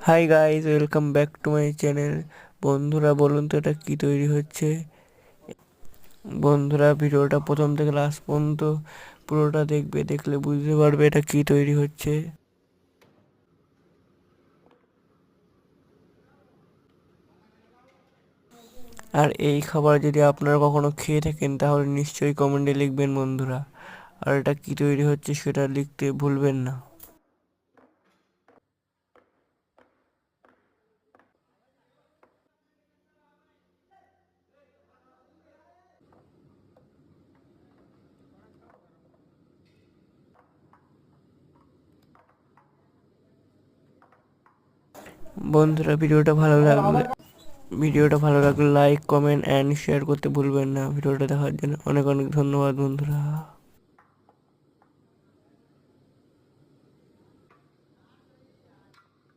Hi guys, welcome back to my channel. বন্ধুরা বলুন তো এটা কি তৈরি হচ্ছে। বন্ধুরা ভিডিওটা প্রথম থেকে লাস্ট পর্যন্ত পুরোটা দেখবে, দেখলে বুঝতে পারবে এটা কি তৈরি হচ্ছে। আর এই খাবার যদি আপনারা কখনো খেয়ে থাকেন তাহলে নিশ্চয়ই কমেন্টে লিখবেন বন্ধুরা। আর এটা কি তৈরি হচ্ছে সেটা লিখতে ভুলবেন না। বন্ধুরা ভিডিওটা ভালো লাগলে লাইক, কমেন্ট অ্যান্ড শেয়ার করতে ভুলবেন না। ভিডিওটা দেখার জন্য অনেক অনেক ধন্যবাদ বন্ধুরা।